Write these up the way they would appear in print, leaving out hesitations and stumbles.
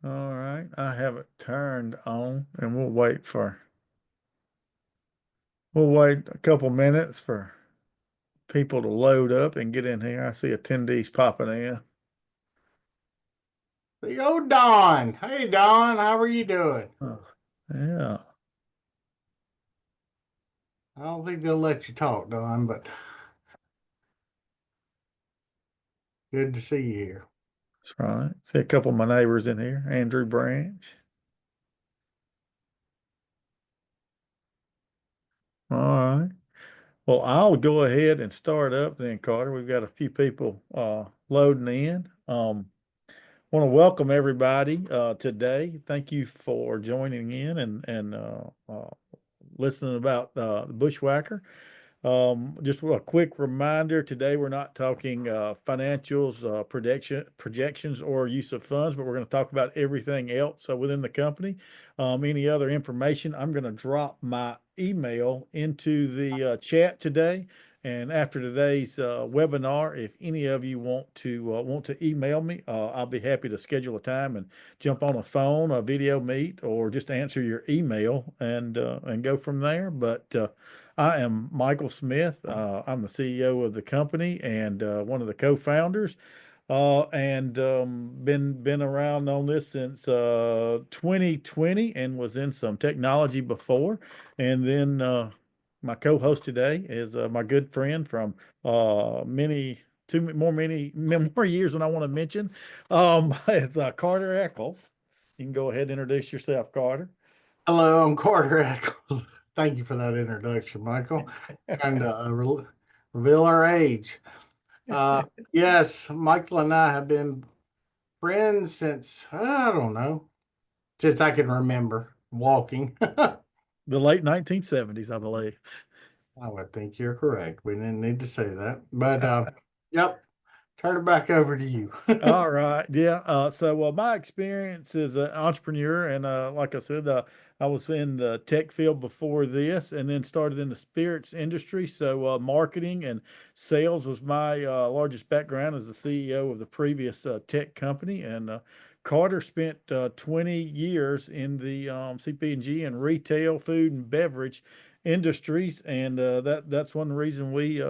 All right, I have it turned on, and we'll wait a couple minutes for people to load up and get in here. I see attendees popping in. Yo, Don. Hey, Don. How are you doing? Oh, yeah, I don't think they'll let you talk, Don, but good to see you here. that's right. See a couple of my neighbors in here. Andrew Branch. All right. Well, I'll go ahead and start up then, Carter. We've got a few people loading in. Want to welcome everybody today. Thank you for joining in and listening about the Bushwhacker. Just a quick reminder, today we're not talking financials, projections, or use of funds, but we're going to talk about everything else within the company. Any other information, I'm going to drop my email into the chat today. And after today's webinar, if any of you want to email me, I'll be happy to schedule a time and jump on a phone, a video meet, or just answer your email and go from there. But I am Michael Smith. I'm the CEO of the company and one of the co-founders, and been around on this since 2020, and was in some technology before. And then my co-host today is my good friend from many many more years than I want to mention. It's Carter Echols. You can go ahead and introduce yourself, Carter. Hello, I'm Carter Echols. Thank you for that introduction, Michael. Kind of reveal our age. Uh, yes, Michael and I have been friends since, I don't know, since I can remember walking. The late 1970s, I believe. I would think you're correct. We didn't need to say that. But, yep, turn it back over to you. All right. Yeah. So my experience as an entrepreneur, and like I said, I was in the tech field before this, and then started in the spirits industry. So marketing and sales was my largest background as the CEO of the previous tech company. And Carter spent 20 years in the CPG and retail, food and beverage industries, and that's one reason we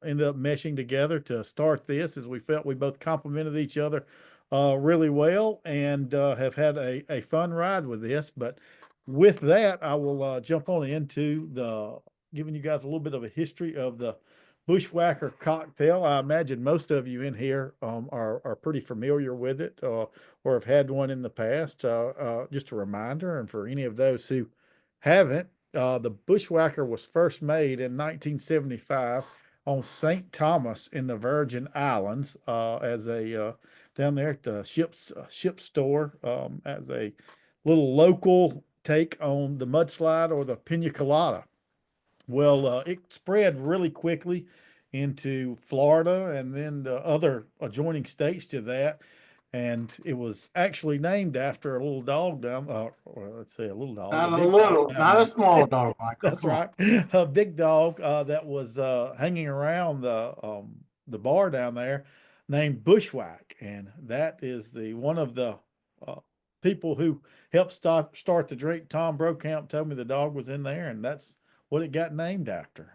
ended up meshing together to start this, is we felt we both complemented each other really well, and have had a fun ride with this. But with that, I will jump on into the giving you guys a little bit of a history of the Bushwhacker cocktail. I imagine most of you in here are pretty familiar with it, or have had one in the past. Just a reminder, and for any of those who haven't, the Bushwhacker was first made in 1975 on St. Thomas in the Virgin Islands, as a down there at the ship store, as a little local take on the mudslide or the pina colada. Well, it spread really quickly into Florida and then the other adjoining states to that. And it was actually named after a little dog well, let's say a little dog, a Not a big dog little, down not a there. small dog, Michael. That's Come on. right. A big dog that was hanging around the bar down there, named Bushwhack, and that is the one of the uh, people who helped start the drink. Tom Brokamp told me the dog was in there, and that's what it got named after.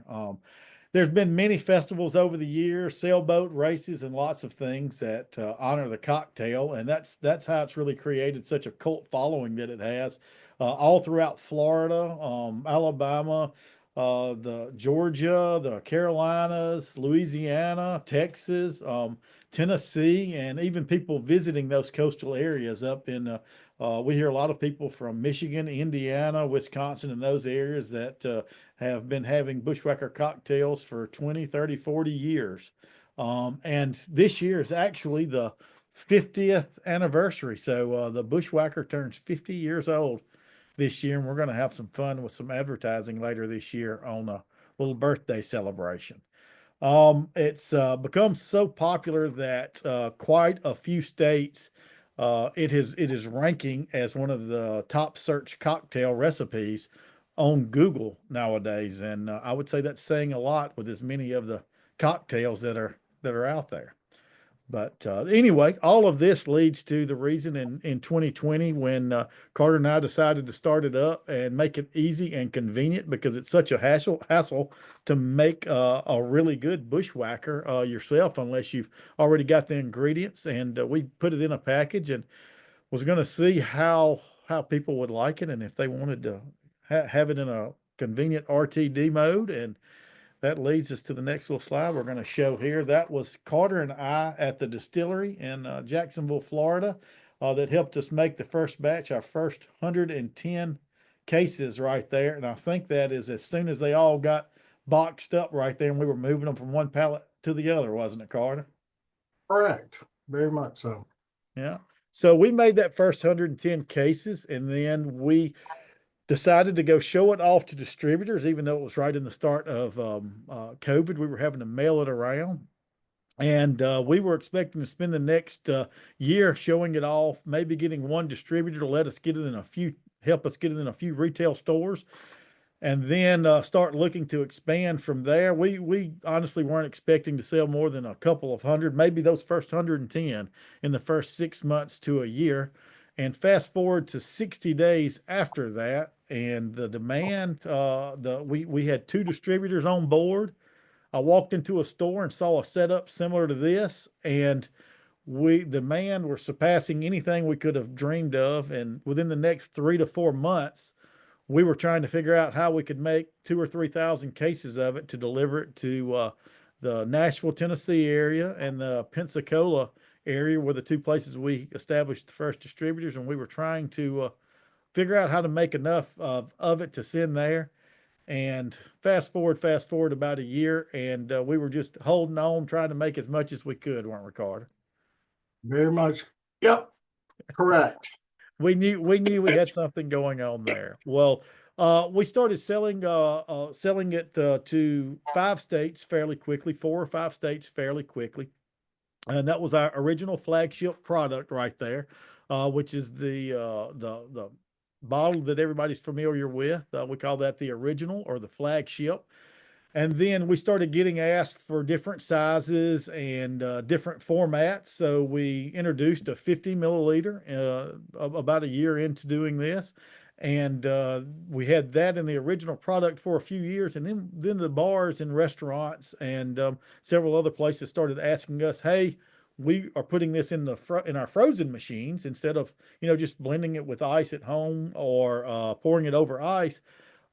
There's been many festivals over the years, sailboat races, and lots of things that honor the cocktail, and that's how it's really created such a cult following that it has all throughout Florida, Alabama, the Georgia, the Carolinas, Louisiana, Texas, Tennessee, and even people visiting those coastal areas up in. We hear a lot of people from Michigan, Indiana, Wisconsin, and those areas that have been having Bushwhacker cocktails for 20, 30, 40 years. And this year is actually the 50th anniversary. So the Bushwhacker turns 50 years old this year, and we're going to have some fun with some advertising later this year on a little birthday celebration. It's become so popular that quite a few states it is ranking as one of the top search cocktail recipes on Google nowadays, and I would say that's saying a lot with as many of the cocktails that are out there. But anyway, all of this leads to the reason in 2020 when Carter and I decided to start it up and make it easy and convenient because it's such a hassle to make a really good bushwhacker yourself unless you've already got the ingredients. And we put it in a package and was going to see how people would like it and if they wanted to have it in a convenient RTD mode. And that leads us to the next little slide we're going to show here. That was Carter and I at the distillery in Jacksonville, Florida, that helped us make the first batch, our first 110 cases right there. And I think that is as soon as they all got boxed up right there and we were moving them from one pallet to the other, wasn't it, Carter? Correct. Very much so. Yeah. So we made that first 110 cases and then we decided to go show it off to distributors, even though it was right in the start of COVID. We were having to mail it around. And we were expecting to spend the next year showing it off, maybe getting one distributor to let us get it in a few, help us get it in a few retail stores, and then start looking to expand from there. We honestly weren't expecting to sell more than a couple of hundred, maybe those first 110 in the first 6 months to a year. And fast forward to 60 days after that, and the demand, we had two distributors on board. I walked into a store and saw a setup similar to this, and the demand were surpassing anything we could have dreamed of. And within the next 3 to 4 months, we were trying to figure out how we could make 2 or 3 thousand cases of it to deliver it to the Nashville, Tennessee area and the Pensacola area were the two places we established the first distributors. And we were trying to figure out how to make enough of it to send there. And fast forward about a year, and we were just holding on, trying to make as much as we could, weren't we, Carter? Very much. Yep. Correct. We knew we had something going on there. Well, we started selling it to 5 states fairly quickly, 4 or 5 states fairly quickly, and that was our original flagship product right there, which is the bottle that everybody's familiar with. We call that the original or the flagship. And then we started getting asked for different sizes and different formats. So we introduced a 50 milliliter about a year into doing this. And we had that in the original product for a few years. And then the bars and restaurants and several other places started asking us, hey, we are putting this in in our frozen machines instead of, just blending it with ice at home or pouring it over ice.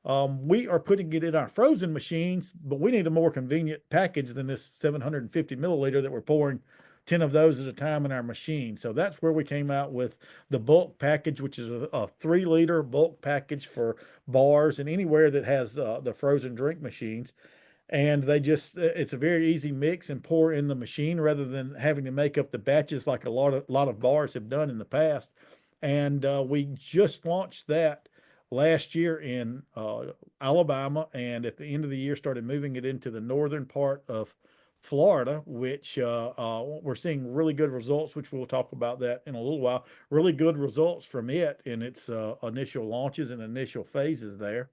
We are putting it in our frozen machines, but we need a more convenient package than this 750 milliliter that we're pouring 10 of those at a time in our machine. So that's where we came out with the bulk package, which is a 3 liter bulk package for bars and anywhere that has the frozen drink machines. And it's a very easy mix and pour in the machine rather than having to make up the batches like a lot of bars have done in the past. And we just launched that last year in Alabama, and at the end of the year started moving it into the northern part of Florida, which we're seeing really good results, which we'll talk about that in a little while. Really good results from it in its initial launches and initial phases there.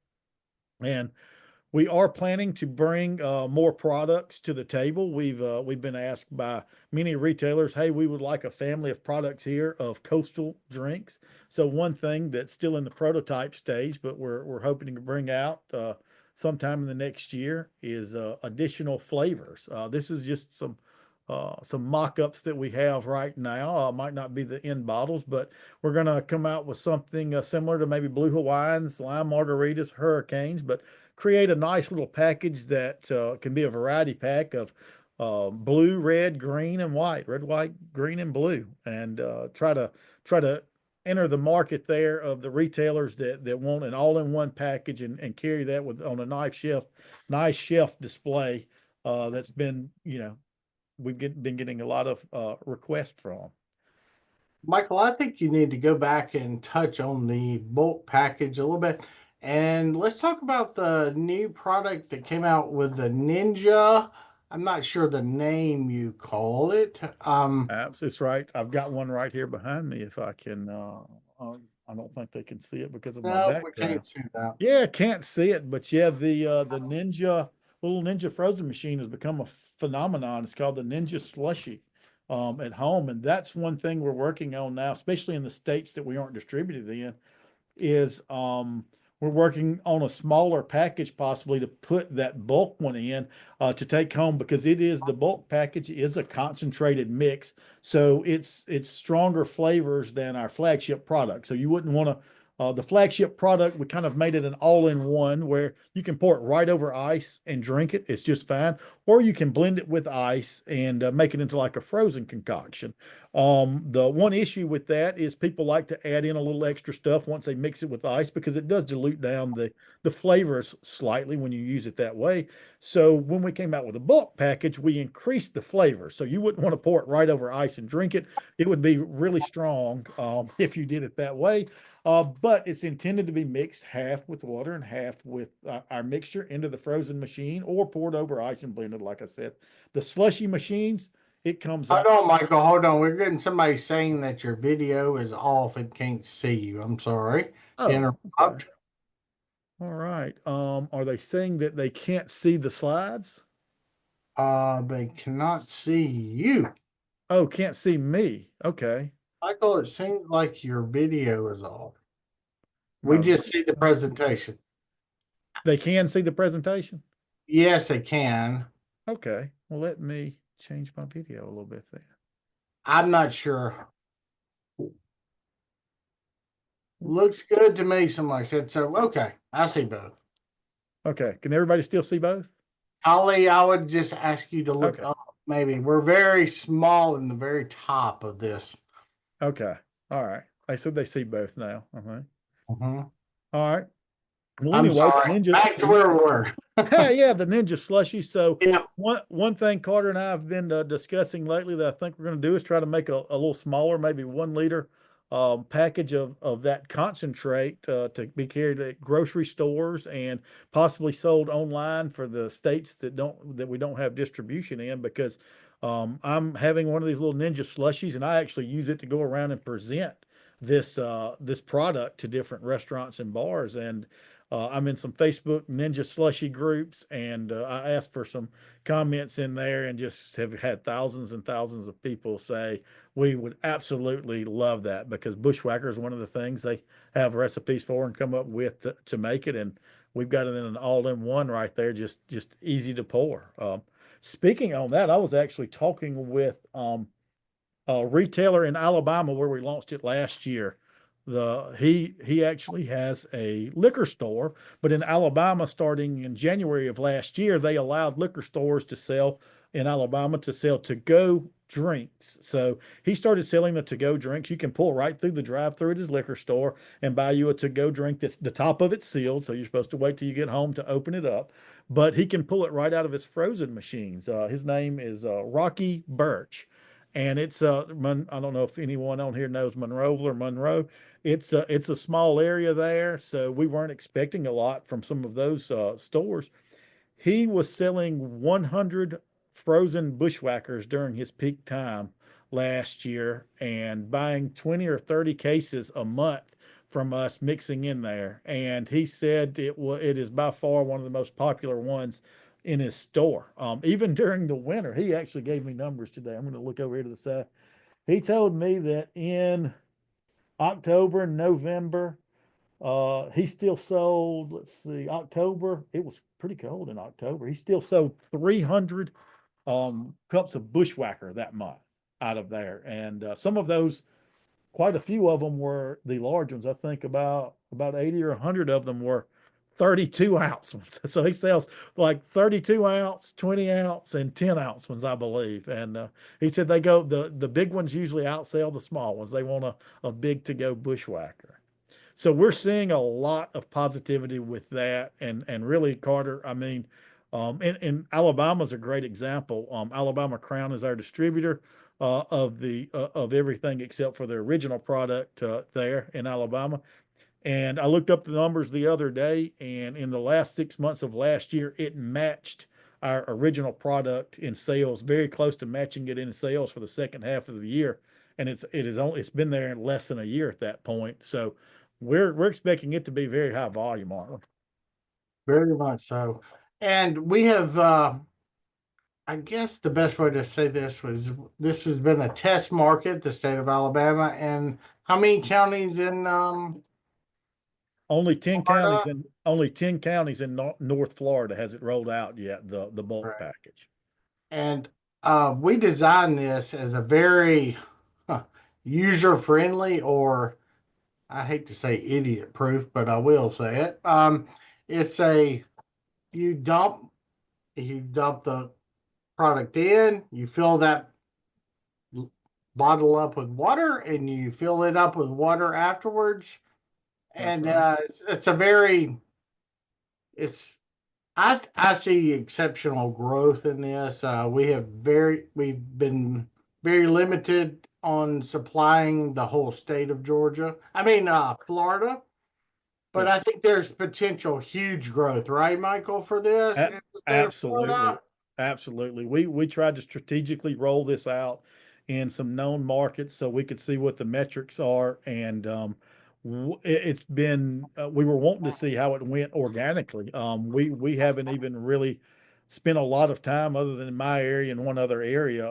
And we are planning to bring more products to the table. We've been asked by many retailers, hey, we would like a family of products here of coastal drinks. So one thing that's still in the prototype stage, but we're hoping to bring out sometime in the next year is additional flavors. This is just some mock-ups that we have right now. Might not be the end bottles, but we're going to come out with something similar to maybe Blue Hawaiians, lime margaritas, hurricanes, but create a nice little package that can be a variety pack of blue, red, green, and white, red, white, green, and blue, and try to enter the market there of the retailers that want an all-in-one package and carry that with on a nice shelf display that's been been getting a lot of requests from. Michael, I think you need to go back and touch on the bulk package a little bit. And let's talk about the new product that came out with the Ninja. I'm not sure the name you call it. That's right. I've got one right here behind me. If I can, I don't think they can see it because of my No, we background. can't see that. Yeah, can't see it, but yeah, the Ninja little Ninja frozen machine has become a phenomenon. It's called the Ninja Slushy. at home. And that's one thing we're working on now, especially in the states that we aren't distributed in, is we're working on a smaller package possibly to put that bulk one in to take home, because it is, the bulk package is a concentrated mix, so it's stronger flavors than our flagship product. So you wouldn't want to, the flagship product, we kind of made it an all-in-one where you can pour it right over ice and drink it. It's just fine. Or you can blend it with ice and make it into like a frozen concoction. The one issue with that is people like to add in a little extra stuff once they mix it with ice, because it does dilute down the flavors slightly when you use it that way. So when we came out with a bulk package, we increased the flavor. So you wouldn't want to pour it right over ice and drink it. It would be really strong if you did it that way. But it's intended to be mixed half with water and half with our mixture into the frozen machine, or poured over ice and blended, like I said. The slushy machines, it comes Hold out. on, Michael. Hold on. We're getting somebody saying that your video is off and can't see you. I'm sorry to Oh, okay. interrupt. All right. Are they saying that they can't see the slides? They cannot see you. Oh, can't see me. Okay. Michael, it seems like your video is off. We No, just see the presentation. they can see the presentation. Yes, they can. Okay. Well, let me change my video a little bit then. I'm not sure. Looks good to me, somebody said. So, okay, I see both. Okay. Can everybody still see both? Holly, I would just ask you to look Okay. up. Maybe we're very small in the very top of this. Okay. All right. They said they see both now. Mhm. All right. Well, I'm anyway, sorry. Back to where we were. yeah, the Ninja Slushy. So Yeah, one thing Carter and I have been discussing lately that I think we're going to do is try to make a little smaller, maybe 1 liter package of that concentrate to be carried at grocery stores and possibly sold online for the states that we don't have distribution in, because I'm having one of these little Ninja Slushies, and I actually use it to go around and present this product to different restaurants and bars. And I'm in some Facebook Ninja Slushy groups, and I asked for some comments in there, and just have had thousands and thousands of people say we would absolutely love that, because Bushwacker is one of the things they have recipes for and come up with to make it, and we've got it in an all-in-one right there, just easy to pour. Speaking on that, I was actually talking with a retailer in Alabama where we launched it last year. He actually has a liquor store, but in Alabama, starting in January of last year, they allowed liquor stores to sell in Alabama to sell to go drinks. So he started selling the to go drinks. You can pull right through the drive through at his liquor store and buy you a to go drink that's the top of it's sealed. So you're supposed to wait till you get home to open it up. But he can pull it right out of his frozen machines. His name is Rocky Birch, and it's I don't know if anyone on here knows Monroeville or Monroe. It's a small area there, so we weren't expecting a lot from some of those stores. He was selling 100 frozen bushwhackers during his peak time last year, and buying 20 or 30 cases a month from us mixing in there. And he said it is by far one of the most popular ones in his store. Even during the winter, he actually gave me numbers today. I'm going to look over here to the side. He told me that in October and November, he still sold, let's see, October, it was pretty cold in October. He still sold 300 cups of Bushwhacker that month out of there. And some of those, quite a few of them were the large ones. I think about 80 or 100 of them were 32-ounce ones. So he sells like 32-ounce, 20-ounce, and 10-ounce ones, I believe. And he said the big ones usually outsell the small ones. They want a big to go Bushwhacker. So we're seeing a lot of positivity with that, and really, Carter, I mean, and Alabama's a great example. Alabama Crown is our distributor of everything except for the original product there in Alabama. And I looked up the numbers the other day, and in the last 6 months of last year, it matched our original product in sales, very close to matching it in sales for the second half of the year. And it's been there in less than a year at that point. So we're expecting it to be very high volume, aren't we? very much so. And we have I guess the best way to say this was this has been a test market, the state of Alabama, and how many counties in Florida? Only 10 counties in North Florida has it rolled out yet, the bulk Right. package. And we designed this as a very user friendly, or I hate to say idiot proof, but I will say it. It's a you dump you dump the product in, you fill that bottle up with water, and you fill it up with water afterwards. That's And right. it's a very it's I see exceptional growth in this. We've been very limited on supplying the whole state of Georgia. I mean, Florida. But Yeah. I think there's potential huge growth, right, Michael, for this A- in the state of Absolutely. Florida? Absolutely. We tried to strategically roll this out in some known markets so we could see what the metrics are. And it's been, we were wanting to see how it went organically. We haven't even really spent a lot of time, other than in my area and one other area,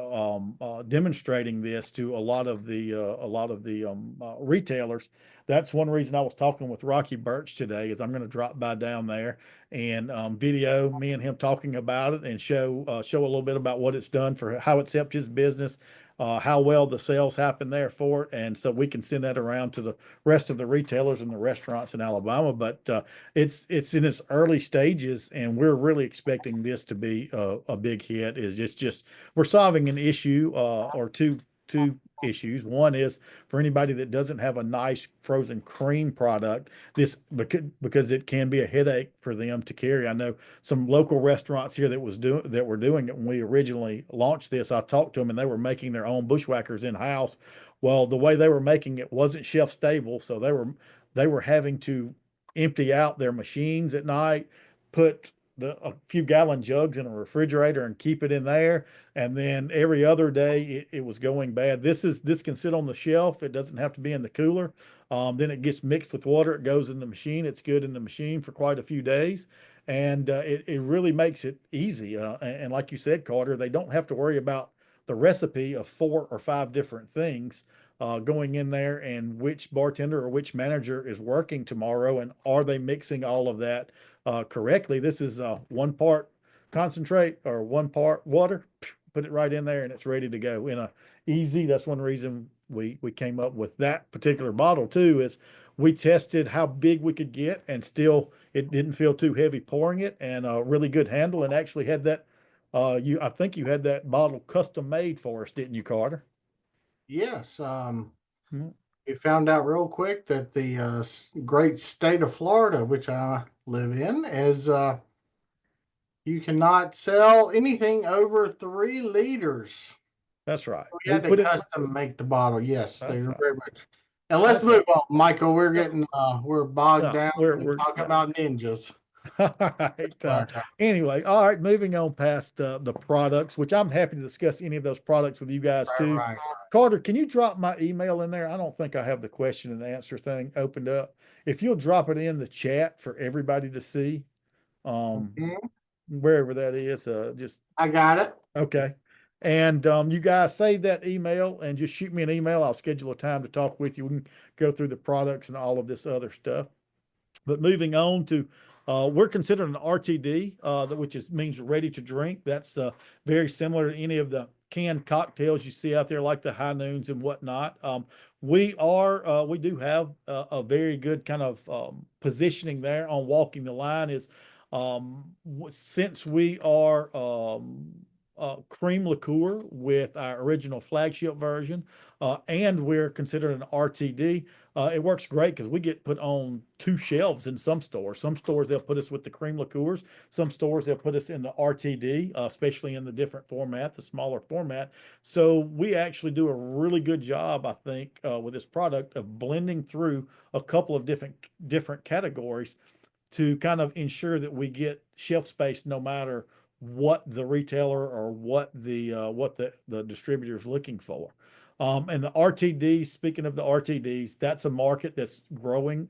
demonstrating this to a lot of the retailers. That's one reason I was talking with Rocky Birch today, is I'm going to drop by down there and video me and him talking about it, and show a little bit about what it's done, for how it's helped his business, how well the sales happen there for it, and so we can send that around to the rest of the retailers and the restaurants in Alabama. But it's in its early stages, and we're really expecting this to be a big hit. Is just we're solving an issue, or two issues. One is for anybody that doesn't have a nice frozen cream product, this, because it can be a headache for them to carry. I know some local restaurants here that were doing it when we originally launched this. I talked to them, and they were making their own bushwhackers in house. Well, the way they were making it wasn't shelf stable, so they were having to empty out their machines at night, put a few gallon jugs in a refrigerator and keep it in there, and then every other day it was going bad. This can sit on the shelf. It doesn't have to be in the cooler. Then it gets mixed with water. It goes in the machine. It's good in the machine for quite a few days, and it really makes it easy. And like you said, Carter, they don't have to worry about the recipe of 4 or 5 different things going in there, and which bartender or which manager is working tomorrow, and are they mixing all of that correctly. This is 1 part concentrate or 1 part water. Put it right in there, and it's ready to go in a easy. That's one reason we came up with that particular bottle too. Is we tested how big we could get, and still it didn't feel too heavy pouring it, and a really good handle, and actually had that. I think you had that bottle custom made for us, didn't you, Carter? Yes. Mhm. We found out real quick that the great state of Florida, which I live in, is you cannot sell anything over 3 liters. That's right. We We had to put it. custom make the bottle. Yes, they That's are right. very much. And let's That's move right. on, Michael. Yeah. We're bogged Yeah. down in We're talking yeah. about ninjas. All right. Bushwhacker. Anyway, all right. Moving on past the products, which I'm happy to discuss any of those products with you guys Right, too. right. Carter, can you drop my email in there? I don't think I have the question and answer thing opened up. If you'll drop it in the chat for everybody to see, um, Mhm. wherever that is, just I got it. okay. And you guys save that email and just shoot me an email. I'll schedule a time to talk with you. We can go through the products and all of this other stuff. But moving on to, we're considered an RTD, which means ready to drink. That's very similar to any of the canned cocktails you see out there, like the high noons and whatnot. We do have a very good kind of positioning there on walking the line. Is since we are cream liqueur with our original flagship version, and we're considered an RTD. It works great because we get put on 2 shelves in some stores. Some stores they'll put us with the cream liqueurs. Some stores they'll put us in the RTD, especially in the different format, the smaller format. So we actually do a really good job, I think, with this product of blending through a couple of different categories to kind of ensure that we get shelf space no matter what the retailer or what the distributor is looking for. And the RTD, speaking of the RTDs, that's a market that's growing.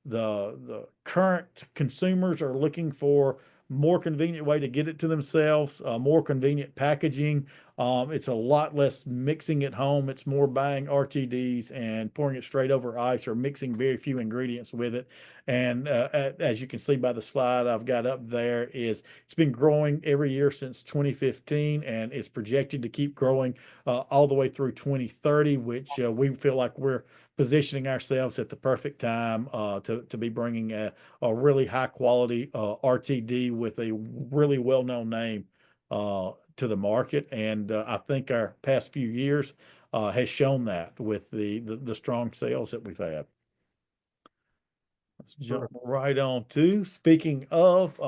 The current consumers are looking for more convenient way to get it to themselves, more convenient packaging. It's a lot less mixing at home. It's more buying RTDs and pouring it straight over ice or mixing very few ingredients with it. And as you can see by the slide I've got up there, is it's been growing every year since 2015, and it's projected to keep growing all the way through 2030, which we feel like we're positioning ourselves at the perfect time to be bringing a really high quality RTD with a really well known name to the market. And I think our past few years has shown that with the strong sales that we've had. Let's jump Sure. right on to speaking of,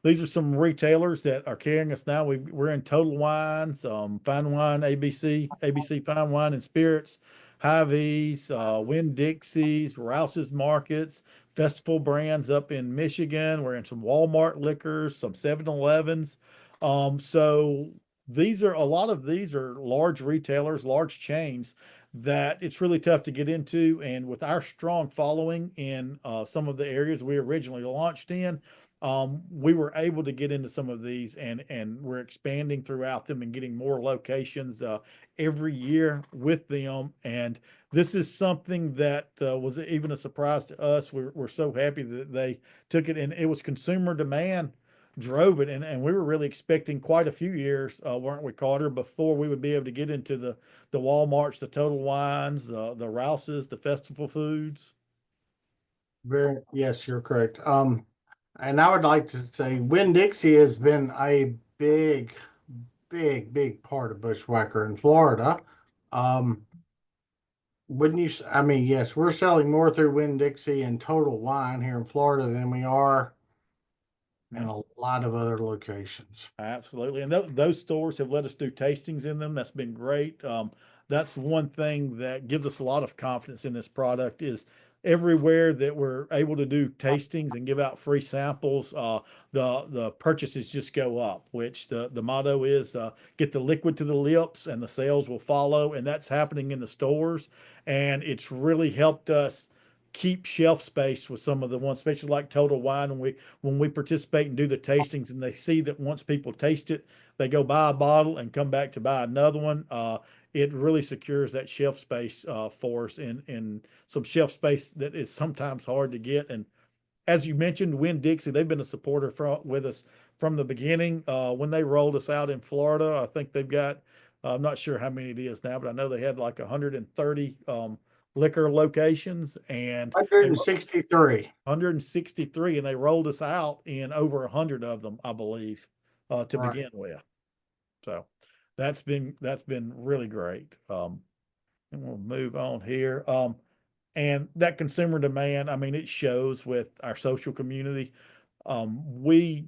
these are some retailers that are carrying us now. We're in Total Wines, Fine Wine, ABC Fine Wine and Spirits, Hy-Vee's, Winn-Dixie's, Rouse's Markets, Festival Brands up in Michigan. We're in some Walmart liquors, some 7-Elevens. So these are a lot of these are large retailers, large chains that it's really tough to get into. And with our strong following in some of the areas we originally launched in, we were able to get into some of these, and we're expanding throughout them and getting more locations every year with them. And this is something that was even a surprise to us. We're so happy that they took it, and it was consumer demand drove it. And we were really expecting quite a few years, weren't we, Carter, before we would be able to get into the Walmarts, the Total Wines, the Rouses, the Festival Foods. Very, yes, you're correct. And I would like to say Winn-Dixie has been a big part of Bushwacker in Florida. Um, wouldn't you? I mean, yes, we're selling more through Winn-Dixie and Total Wine here in Florida than we are in Yeah. a lot of other locations. Absolutely. And those stores have let us do tastings in them. That's been great. That's one thing that gives us a lot of confidence in this product is everywhere that we're able to do tastings and give out free samples, the purchases just go up, which the motto is get the liquid to the lips and the sales will follow. And that's happening in the stores. And it's really helped us keep shelf space with some of the ones, especially like Total Wine. When we participate and do the tastings, and they see that once people taste it, they go buy a bottle and come back to buy another one. It really secures that shelf space for us in some shelf space that is sometimes hard to get. And as you mentioned, Winn-Dixie, they've been a supporter with us from the beginning. When they rolled us out in Florida, I think they've got, I'm not sure how many it is now, but I know they had like 130 liquor locations, and they 163. 163, and they rolled us out in over 100 of them, I believe, to Right. begin with. So that's been really great. And we'll move on here. And that consumer demand, I mean, it shows with our social community. We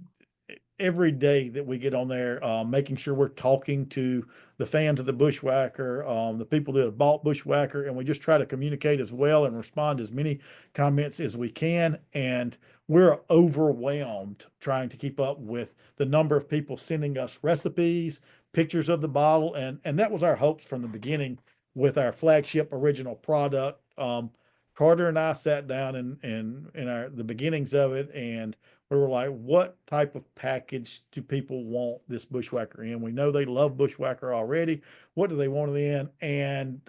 every day that we get on there, making sure we're talking to the fans of the Bushwacker, the people that have bought Bushwacker, and we just try to communicate as well and respond to as many comments as we can. And we're overwhelmed trying to keep up with the number of people sending us recipes, pictures of the bottle, and that was our hopes from the beginning with our flagship original product. Carter and I sat down in our the beginnings of it, and we were like, what type of package do people want this Bushwacker in? We know they love Bushwacker already. What do they want it in? And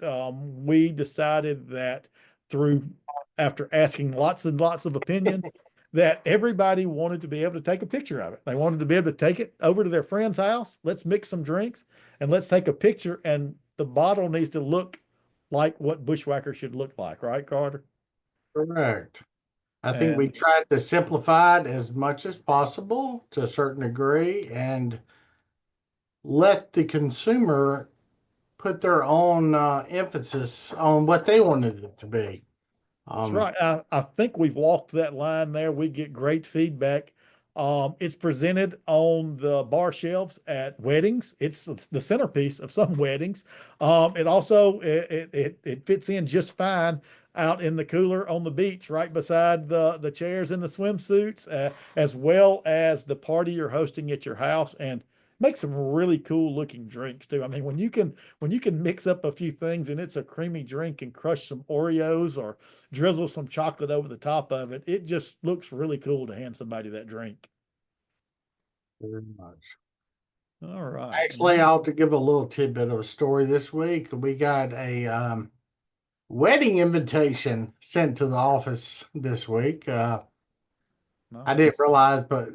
we decided that through, after asking lots and lots of opinions, that everybody wanted to be able to take a picture of it. They wanted to be able to take it over to their friend's house. Let's mix some drinks and let's take a picture. And the bottle needs to look like what Bushwacker should look like, right, Carter? Correct. I think we And tried to simplify it as much as possible to a certain degree and let the consumer put their own emphasis on what they wanted it to be. that's Um, right. I think we've walked that line there. We get great feedback. It's presented on the bar shelves at weddings. It's the centerpiece of some weddings. It also it fits in just fine out in the cooler on the beach, right beside the chairs and the swimsuits, as well as the party you're hosting at your house, and make some really cool looking drinks too. I mean, when you can mix up a few things and it's a creamy drink and crush some Oreos or drizzle some chocolate over the top of it, it just looks really cool to hand somebody that drink. Very much. All right. Actually, I'll to give a little tidbit of a story this week. We got a wedding invitation sent to the office this week. I didn't Nice. realize, but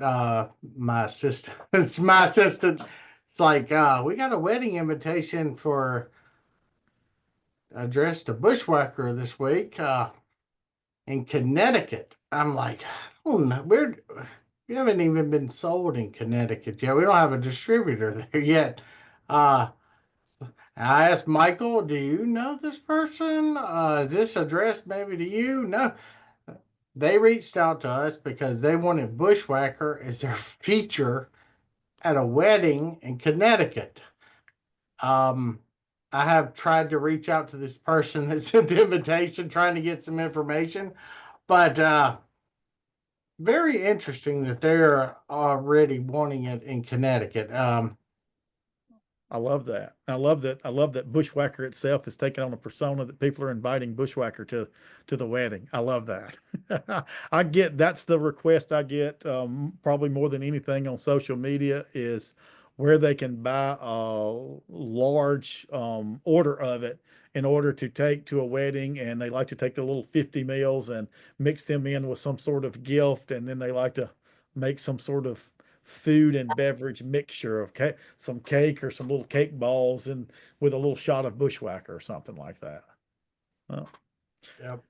my assistant, it's my assistant. It's like we got a wedding invitation for addressed to Bushwacker this week in Connecticut. I'm like, oh no, we haven't even been sold in Connecticut yet. We don't have a distributor there yet. Uh, I asked Michael, do you know this person? Is this addressed maybe to you? No. They reached out to us because they wanted Bushwacker as their feature at a wedding in Connecticut. Um, I have tried to reach out to this person that sent the invitation, trying to get some information, but very interesting that they're already wanting it in Connecticut. I love that. I love that. I love that Bushwhacker itself is taking on a persona that people are inviting Bushwhacker to the wedding. I love that. I get that's the request I get probably more than anything on social media is where they can buy a large order of it in order to take to a wedding, and they like to take the little 50 meals and mix them in with some sort of gift, and then they like to make some sort of food and beverage mixture of some cake or some little cake balls and with a little shot of bushwhacker or something like that. Uh, Yep.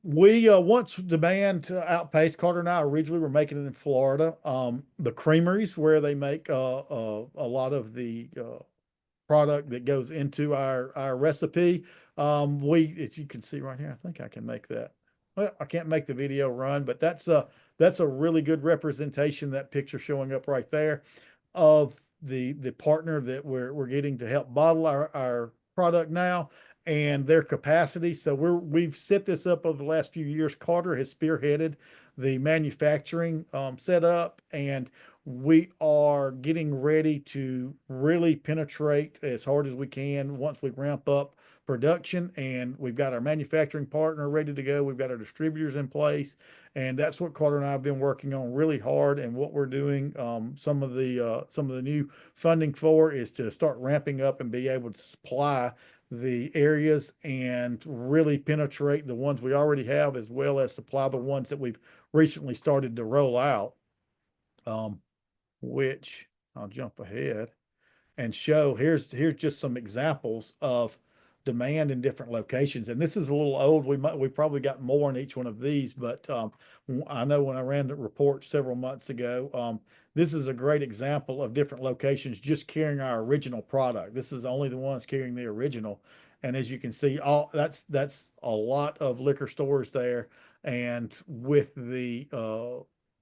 we once the band outpaced Carter and I originally were making it in Florida. The creameries where they make a lot of the product that goes into our recipe. We, as you can see right here, I think I can make that. Well, I can't make the video run, but that's a really good representation. That picture showing up right there of the partner that we're getting to help bottle our product now and their capacity. So we've set this up over the last few years. Carter has spearheaded the manufacturing setup, and we are getting ready to really penetrate as hard as we can once we ramp up production. And we've got our manufacturing partner ready to go. We've got our distributors in place, and that's what Carter and I have been working on really hard. And what we're doing, some of the new funding for is to start ramping up and be able to supply the areas and really penetrate the ones we already have, as well as supply the ones that we've recently started to roll out. Which I'll jump ahead and show here's just some examples of demand in different locations. And this is a little old. We probably got more in each one of these, but I know when I ran the report several months ago, this is a great example of different locations just carrying our original product. This is only the ones carrying the original. And as you can see, all that's a lot of liquor stores there. And with the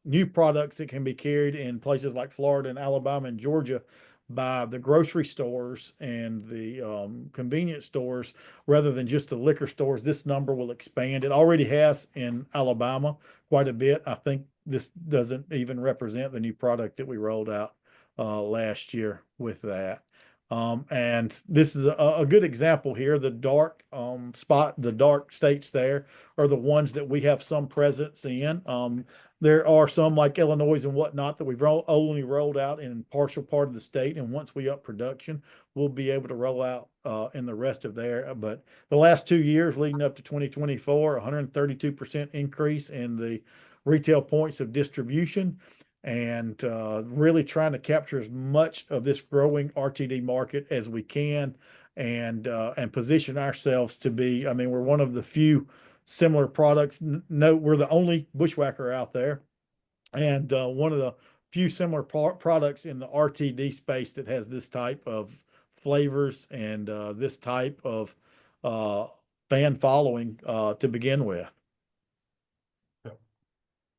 new products that can be carried in places like Florida and Alabama and Georgia by the grocery stores and the convenience stores rather than just the liquor stores, this number will expand. It already has in Alabama quite a bit. I think this doesn't even represent the new product that we rolled out last year with that. And this is a good example here. The dark the dark states there are the ones that we have some presence in. There are some like Illinois and whatnot that we've only rolled out in partial part of the state. And once we up production, we'll be able to roll out in the rest of there. But the last 2 years leading up to 2024, 132% increase in the retail points of distribution, and really trying to capture as much of this growing RTD market as we can, and position ourselves to be. I mean, we're one of the few similar products. No, we're the only Bushwhacker out there, and one of the few similar products in the RTD space that has this type of flavors and this type of uh, fan following to begin with.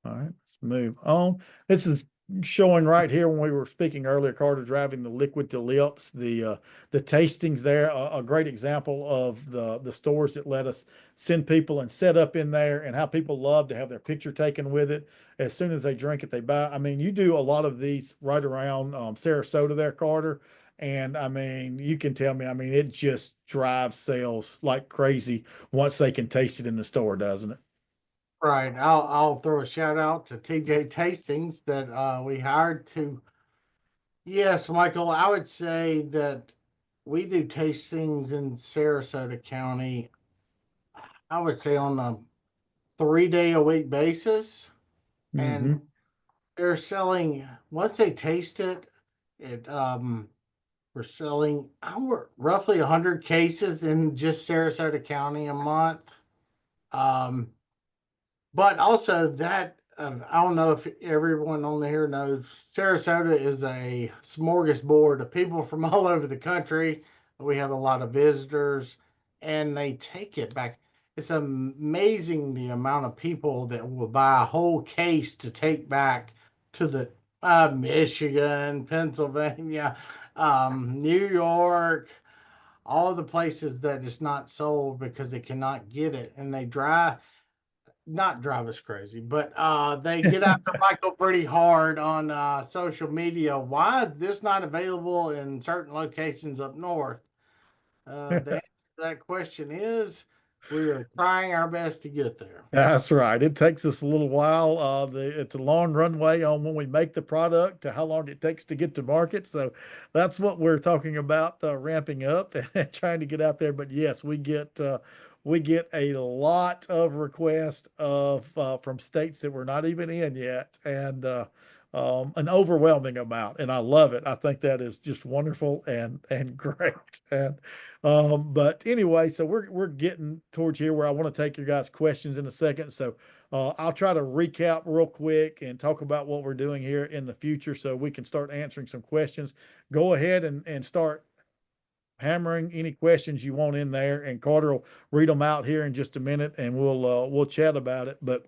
All right, let's move on. This is showing right here when we were speaking earlier, Carter, driving the liquid to lips, the tastings there, a great example of the stores that let us send people and set up in there, and how people love to have their picture taken with it. As soon as they drink it, they buy. I mean, you do a lot of these right around Sarasota there, Carter. And I mean, you can tell me, I mean, it just drives sales like crazy once they can taste it in the store, doesn't it? Right. I'll throw a shout out to TJ Tastings that we hired to. Yes, Michael, I would say that we do tastings in Sarasota County, I would say on a 3 day a week basis. And Hmm. they're selling, once they taste it, it we're selling roughly 100 cases in just Sarasota County a month. Um, But also that I don't know if everyone on here knows Sarasota is a smorgasbord of people from all over the country. We have a lot of visitors, and they take it back. It's amazing the amount of people that will buy a whole case to take back to the Michigan, Pennsylvania, New York, all the places that it's not sold because they cannot get it, and they drive not drive us crazy, but they get after Michael pretty hard on social media. Why is this not available in certain locations up north? The answer to that question is we are trying our best to get there. That's right. It takes us a little while. It's a long runway on when we make the product to how long it takes to get to market. So that's what we're talking about, ramping up and trying to get out there. But yes, we get a lot of requests from states that we're not even in yet, and an overwhelming amount. And I love it. I think that is just wonderful and great. And but anyway, so we're getting towards here where I want to take your guys' questions in a second. So I'll try to recap real quick and talk about what we're doing here in the future so we can start answering some questions. Go ahead and start hammering any questions you want in there, and Carter will read them out here in just a minute, and we'll chat about it. But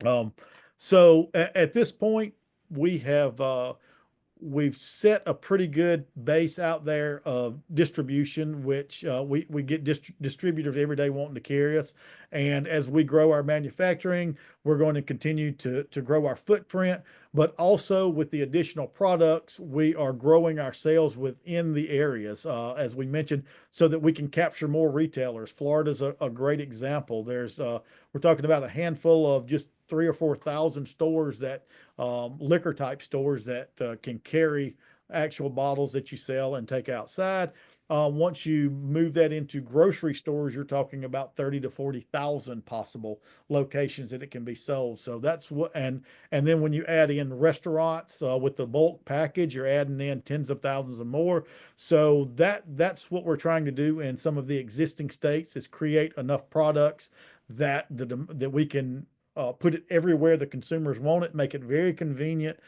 um, so at this point, we have we've set a pretty good base out there of distribution, which we get distributors every day wanting to carry us. And as we grow our manufacturing, we're going to continue to grow our footprint, but also with the additional products, we are growing our sales within the areas, as we mentioned, so that we can capture more retailers. Florida's a great example. We're talking about a handful of just 3 or 4 thousand stores that liquor type stores that can carry actual bottles that you sell and take outside. Once you move that into grocery stores, you're talking about 30 to 40,000 possible locations that it can be sold. So that's what, and then when you add in restaurants with the bulk package, you're adding in tens of thousands and more. So that's what we're trying to do in some of the existing states is create enough products that we can put it everywhere the consumers want it, make it very convenient,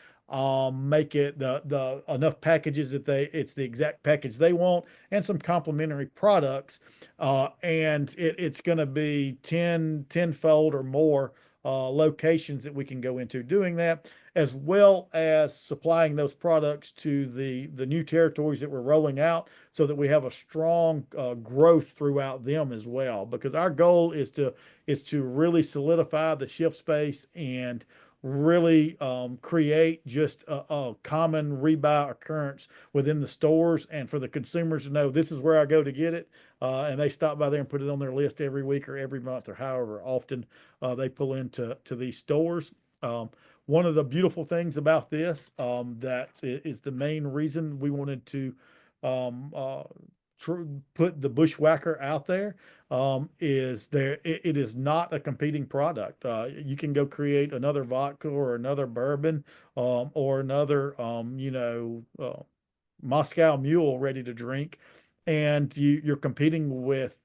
make it the enough packages that it's the exact package they want, and some complementary products. And it's going to be tenfold or more locations that we can go into doing that, as well as supplying those products to the new territories that we're rolling out so that we have a strong growth throughout them as well. Because our goal is to really solidify the shelf space and really create just a common rebuy occurrence within the stores, and for the consumers to know this is where I go to get it, and they stop by there and put it on their list every week or every month or however often they pull into these stores. One of the beautiful things about this, that is the main reason we wanted to um, uh, put the Bushwacker out there, is it is not a competing product. You can go create another vodka or another bourbon, or another Moscow Mule ready to drink, and you're competing with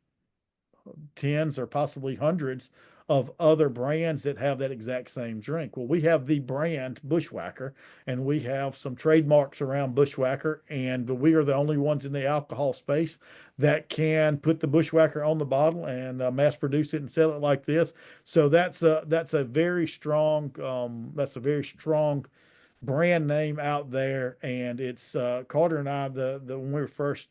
tens or possibly hundreds of other brands that have that exact same drink. Well, we have the brand Bushwacker, and we have some trademarks around Bushwacker, and we are the only ones in the alcohol space that can put the Bushwacker on the bottle and mass produce it and sell it like this. So that's a very strong brand name out there, and it's Carter and I the when we were first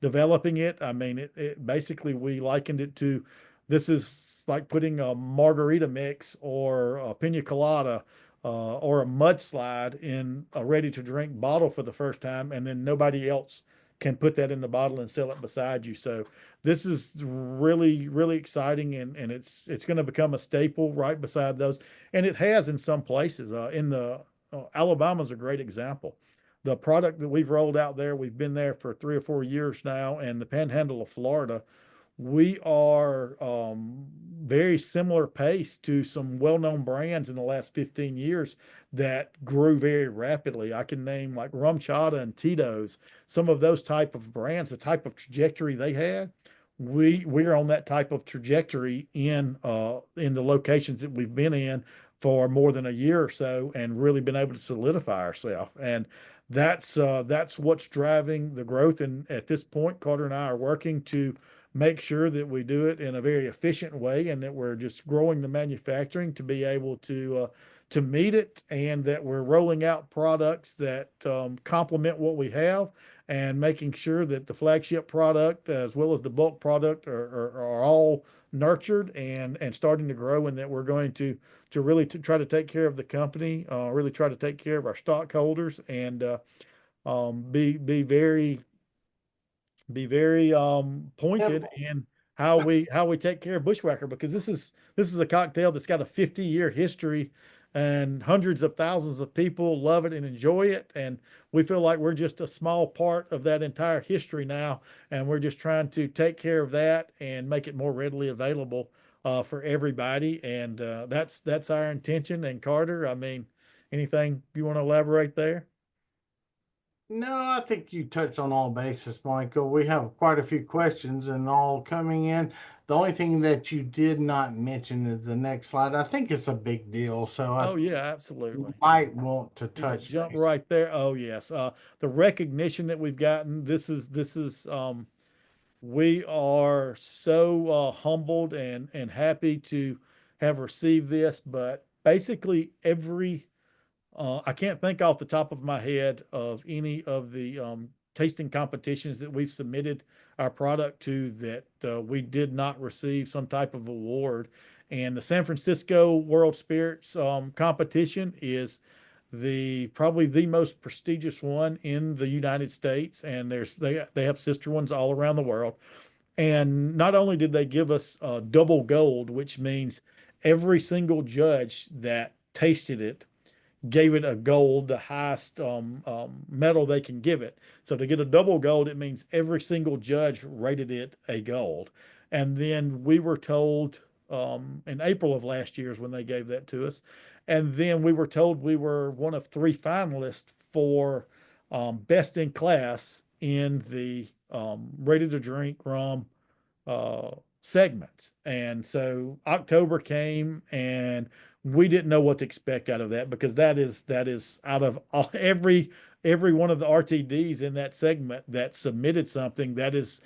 developing it. I mean, it basically we likened it to this is like putting a margarita mix or a pina colada or a mudslide in a ready to drink bottle for the first time, and then nobody else can put that in the bottle and sell it beside you. So this is really, really exciting, and it's going to become a staple right beside those. And it has in some places. In the Alabama's a great example. The product that we've rolled out there, we've been there for 3 or 4 years now, and the Panhandle of Florida, we are very similar pace to some well-known brands in the last 15 years that grew very rapidly. I can name like Rum Chata and Tito's, some of those type of brands, the type of trajectory they had. We're on that type of trajectory in the locations that we've been in for more than a year or so, and really been able to solidify ourselves. And that's what's driving the growth. And at this point, Carter and I are working to make sure that we do it in a very efficient way, and that we're just growing the manufacturing to be able to meet it, and that we're rolling out products that complement what we have, and making sure that the flagship product as well as the bulk product are all nurtured and starting to grow, and that we're going to really try to take care of the company, really try to take care of our stockholders, and be very pointed in how we take care of Bushwacker, because this is a cocktail that's got a 50-year history, and hundreds of thousands of people love it and enjoy it, and we feel like we're just a small part of that entire history now, and we're just trying to take care of that and make it more readily available for everybody, and that's our intention. And Carter, I mean, anything you want to elaborate there? No, I think you touched on all bases, Michael. We have quite a few questions and all coming in. The only thing that you did not mention is the next slide. I think it's a big deal, so I Oh yeah, absolutely. might want to Need to touch jump base. right there. Oh yes. The recognition that we've gotten. This is we are so humbled and happy to have received this. But basically every I can't think off the top of my head of any of the tasting competitions that we've submitted our product to that we did not receive some type of award. And the San Francisco World Spirits competition is probably the most prestigious one in the United States, and they have sister ones all around the world. And not only did they give us double gold, which means every single judge that tasted it gave it a gold, the highest medal they can give it. So to get a double gold, it means every single judge rated it a gold. And then we were told in April of last year is when they gave that to us. And then we were told we were one of three finalists for best in class in the ready to drink rum uh, segments. And so October came, and we didn't know what to expect out of that, because that is out of every one of the RTDs in that segment that submitted something, that is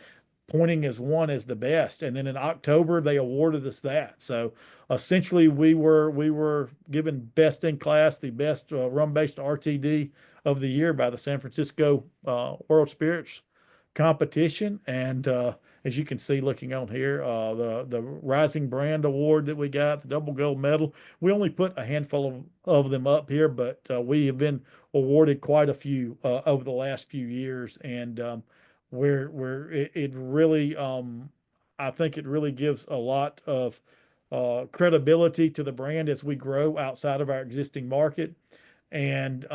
pointing as one as the best. And then in October they awarded us that. So essentially we were given best in class, the best rum based RTD of the year by the San Francisco World Spirits competition. And as you can see looking on here, the Rising Brand Award that we got, the double gold medal. We only put a handful of them up here, but we have been awarded quite a few over the last few years. And it really I think it really gives a lot of credibility to the brand as we grow outside of our existing market. And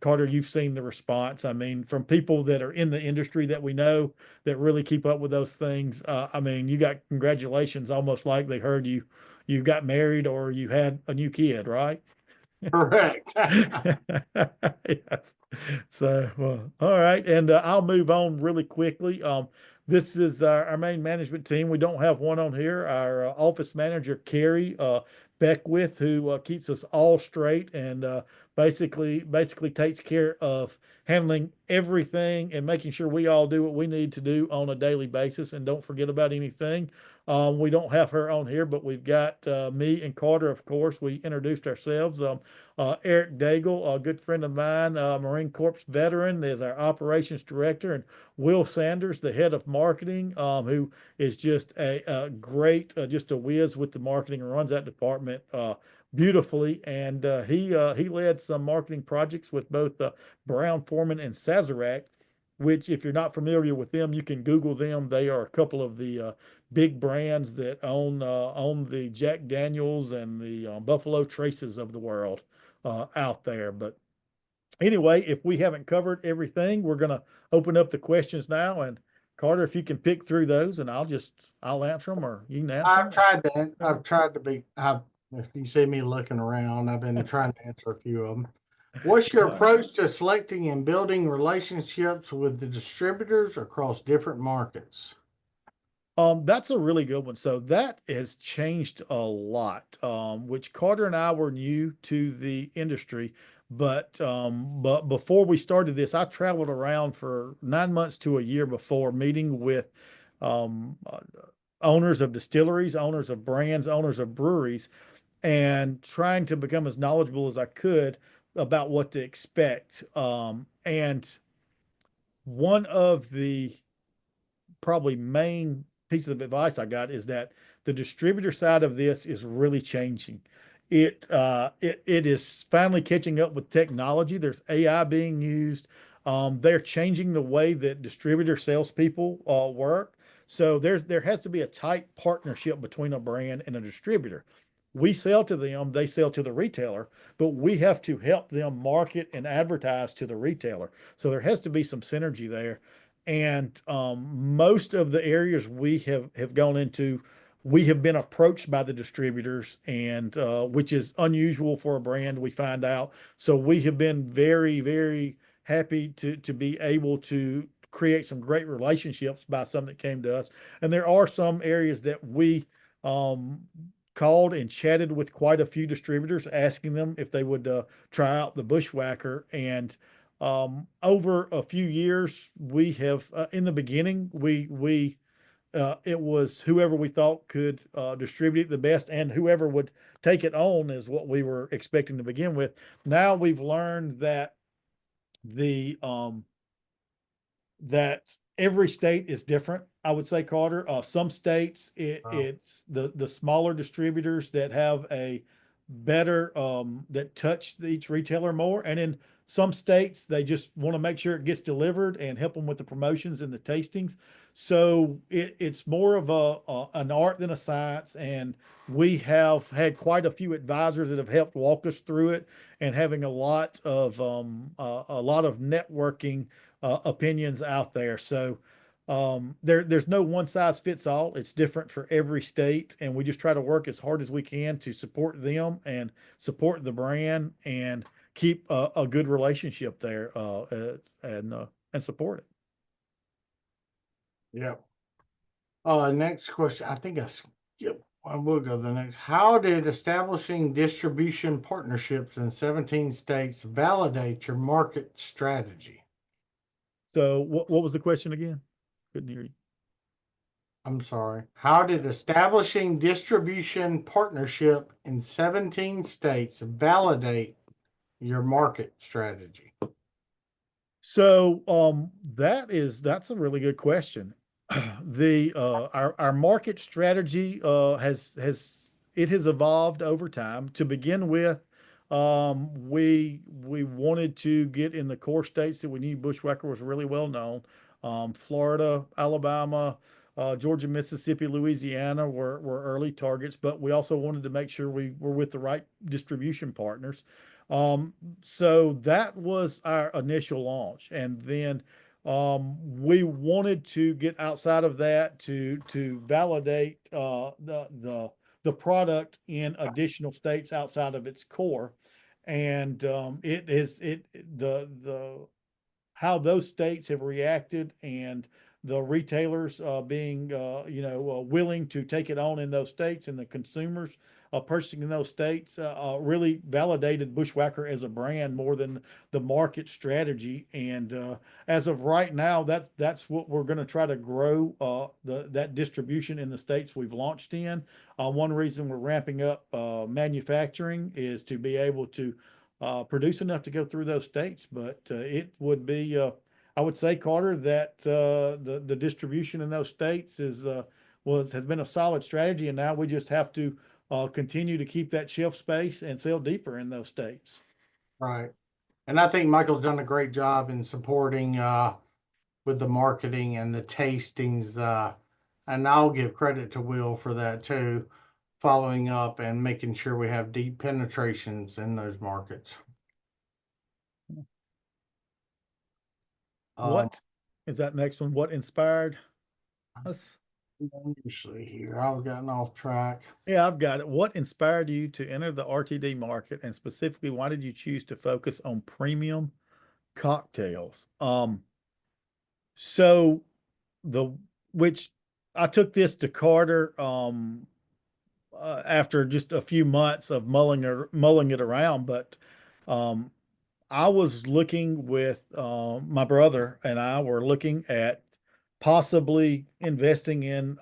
Carter, you've seen the response. I mean, from people that are in the industry that we know that really keep up with those things. I mean, you got congratulations, almost like they heard you got married or you had a new kid, right? Correct. Yes. So, well, all right. And I'll move on really quickly. This is our main management team. We don't have one on here. Our office manager, Carrie Beckwith, who keeps us all straight and basically takes care of handling everything and making sure we all do what we need to do on a daily basis and don't forget about anything. We don't have her on here, but we've got me and Carter, of course. We introduced ourselves. Eric Daigle, a good friend of mine, Marine Corps veteran, is our operations director, and Will Sanders, the head of marketing, who is just a great, just a whiz with the marketing and runs that department beautifully. And he led some marketing projects with both Brown Forman and Sazerac which if you're not familiar with them, you can Google them. They are a couple of the big brands that own the Jack Daniels and the Buffalo Traces of the world out there. But anyway, if we haven't covered everything, we're going to open up the questions now. And Carter, if you can pick through those, and I'll answer them, or you can answer them. I've tried to be, if you see me looking around, I've been trying to answer a few of them. What's your Uh, approach to selecting and building relationships with the distributors across different markets? That's a really good one. So that has changed a lot, which Carter and I were new to the industry, but before we started this, I traveled around for 9 months to a year before meeting with um, uh, owners of distilleries, owners of brands, owners of breweries, and trying to become as knowledgeable as I could about what to expect. And one of the probably main piece of advice I got is that the distributor side of this is really changing. It is finally catching up with technology. There's AI being used. They're changing the way that distributor salespeople work. So there has to be a tight partnership between a brand and a distributor. We sell to them, they sell to the retailer, but we have to help them market and advertise to the retailer. So there has to be some synergy there. And most of the areas we have gone into, we have been approached by the distributors, and which is unusual for a brand. We find out, so we have been very happy to be able to create some great relationships by some that came to us. And there are some areas that we um, called and chatted with quite a few distributors, asking them if they would try out the Bushwacker. And over a few years, we have in the beginning we it was whoever we thought could distribute it the best, and whoever would take it on is what we were expecting to begin with. Now we've learned the that every state is different. I would say, Carter. Some states Wow. it's the smaller distributors that have a better that touch each retailer more, and in some states they just want to make sure it gets delivered and help them with the promotions and the tastings. So it's more of an art than a science, and we have had quite a few advisors that have helped walk us through it, and having a lot of networking opinions out there. So there's no one size fits all. It's different for every state, and we just try to work as hard as we can to support them and support the brand and keep a good relationship there and support it. Yep. Next question. I think yep. I will go to the next. How did establishing distribution partnerships in 17 states validate your market strategy? So what was the question again? Couldn't hear you. I'm sorry. How did establishing distribution partnership in 17 states validate your market strategy? So that's a really good question. The our market strategy has it has evolved over time. To begin with, we wanted to get in the core states that we knew Bushwhacker was really well known. Florida, Alabama, Georgia, Mississippi, Louisiana were early targets, but we also wanted to make sure we were with the right distribution partners. Um, so that was our initial launch, and then we wanted to get outside of that to validate the product in additional states outside of its core, and it is it the how those states have reacted and the retailers being willing to take it on in those states, and the consumers purchasing in those states really validated Bushwhacker as a brand more than the market strategy. And as of right now, that's what we're going to try to grow that distribution in the states we've launched in. One reason we're ramping up manufacturing is to be able to produce enough to go through those states. But it would be, I would say, Carter, that the distribution in those states has been a solid strategy, and now we just have to continue to keep that shelf space and sell deeper in those states. Right. And I think Michael's done a great job in supporting with the marketing and the tastings. And I'll give credit to Will for that too, following up and making sure we have deep penetrations in those markets. Um, What is that next one? What inspired us? Usually here, I've gotten off track. Yeah, I've got it. What inspired you to enter the RTD market, and specifically, why did you choose to focus on premium cocktails? So the which I took this to Carter after just a few months of mulling it around, but um, I was looking with my brother and I were looking at possibly investing in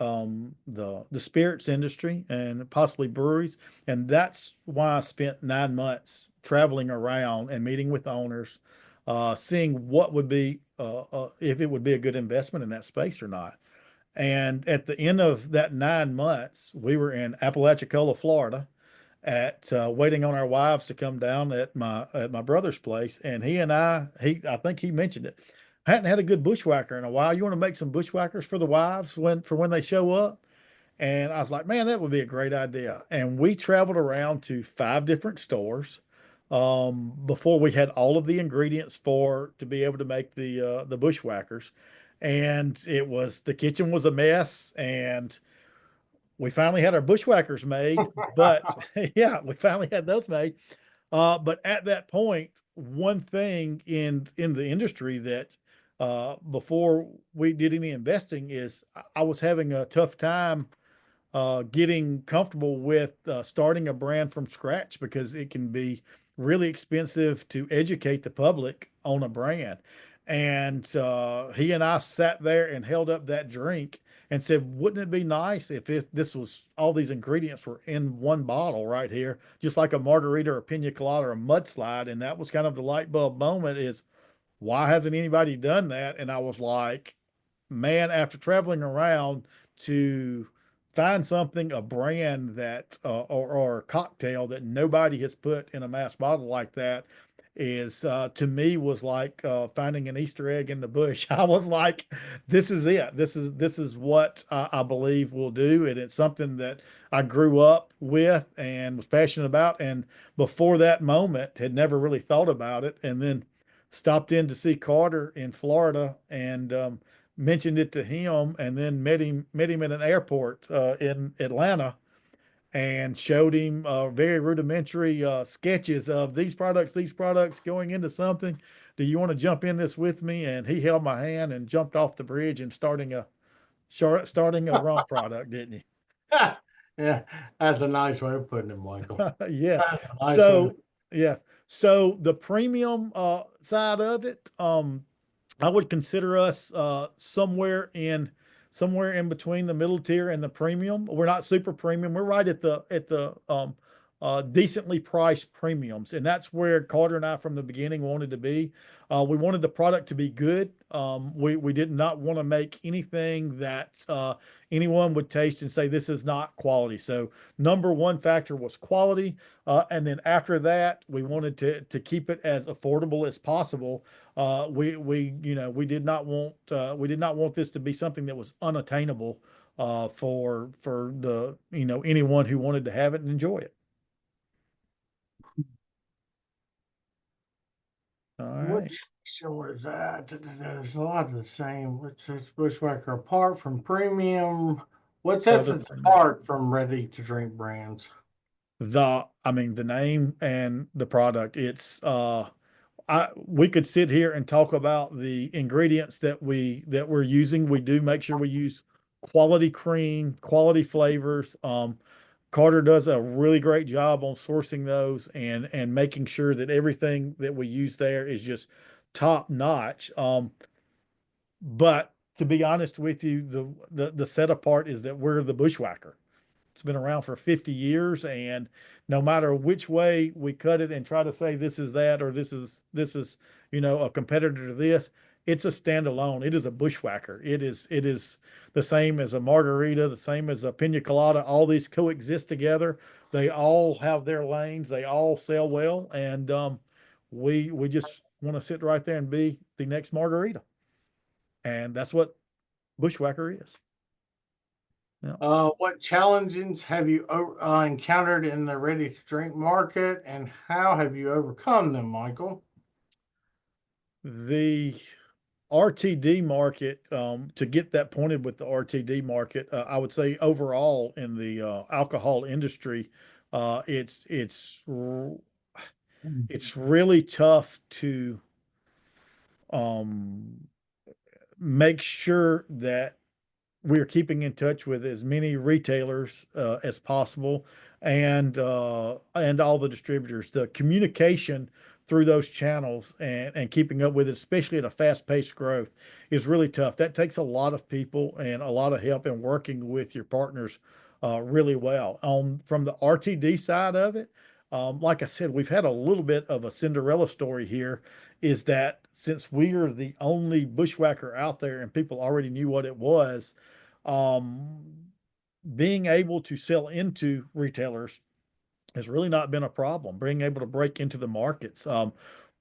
the spirits industry and possibly breweries, and that's why I spent 9 months traveling around and meeting with owners, seeing what would be if it would be a good investment in that space or not. And at the end of that 9 months, we were in Apalachicola, Florida, at waiting on our wives to come down at my brother's place, and he I think he mentioned it. Hadn't had a good bushwhacker in a while. You want to make some bushwhackers for the wives when they show up? And I was like, man, that would be a great idea. And we traveled around to 5 different stores before we had all of the ingredients for to be able to make the bushwhackers. And the kitchen was a mess, and we finally had our bushwhackers made. But yeah, we finally had those made. But at that point, one thing in the industry that before we did any investing is I was having a tough time getting comfortable with starting a brand from scratch because it can be really expensive to educate the public on a brand. And he and I sat there and held up that drink and said, wouldn't it be nice if this was all these ingredients were in one bottle right here, just like a margarita or a pina colada or a mudslide? And that was kind of the light bulb moment is why hasn't anybody done that? And I was like, man, after traveling around to find something, a brand that or a cocktail that nobody has put in a mass bottle like that is to me was like finding an Easter egg in the bush. I was like, this is it. This is what I believe we'll do, and it's something that I grew up with and was passionate about. And before that moment, had never really thought about it, and then stopped in to see Carter in Florida and mentioned it to him, and then met him at an airport in Atlanta and showed him very rudimentary sketches of these products going into something. Do you want to jump in this with me? And he held my hand and jumped off the bridge and starting a rum product, didn't he? Yeah, that's a nice way of putting it, Michael. Yeah. That's a nice way. So yes. So the premium side of it, I would consider us somewhere in between the middle tier and the premium. We're not super premium. We're right at the decently priced premiums, and that's where Carter and I from the beginning wanted to be. We wanted the product to be good. We did not want to make anything that anyone would taste and say this is not quality. So number one factor was quality, and then after that, we wanted to keep it as affordable as possible. We did not want this to be something that was unattainable for the anyone who wanted to have it and enjoy it. All right. Which show is that? There's a lot of the same. What's this Bushwhacker apart from premium? What sets Other it premium. apart from ready to drink brands? I mean, the name and the product. We could sit here and talk about the ingredients that we're using. We do make sure we use quality cream, quality flavors. Carter does a really great job on sourcing those and making sure that everything that we use there is just top notch. But to be honest with you, the set apart is that we're the bushwhacker. It's been around for 50 years, and no matter which way we cut it and try to say this is that or this is a competitor to this, it's a standalone. It is a bushwhacker. It is the same as a margarita, the same as a pina colada. All these coexist together. They all have their lanes. They all sell well, and we just want to sit right there and be the next margarita. And that's what Bushwhacker is. Yeah. What challenges have you encountered in the ready to drink market, and how have you overcome them, Michael? The RTD market, to get that pointed with the RTD market, I would say overall in the alcohol industry, uh, it's it's r- it's really tough to um, make sure that we're keeping in touch with as many retailers as possible, and all the distributors. The communication through those channels and keeping up with it, especially at a fast-paced growth, is really tough. That takes a lot of people and a lot of help in working with your partners really well. On from the RTD side of it, like I said, we've had a little bit of a Cinderella story here. Is that since we are the only bushwhacker out there and people already knew what it was, um, being able to sell into retailers has really not been a problem. Being able to break into the markets.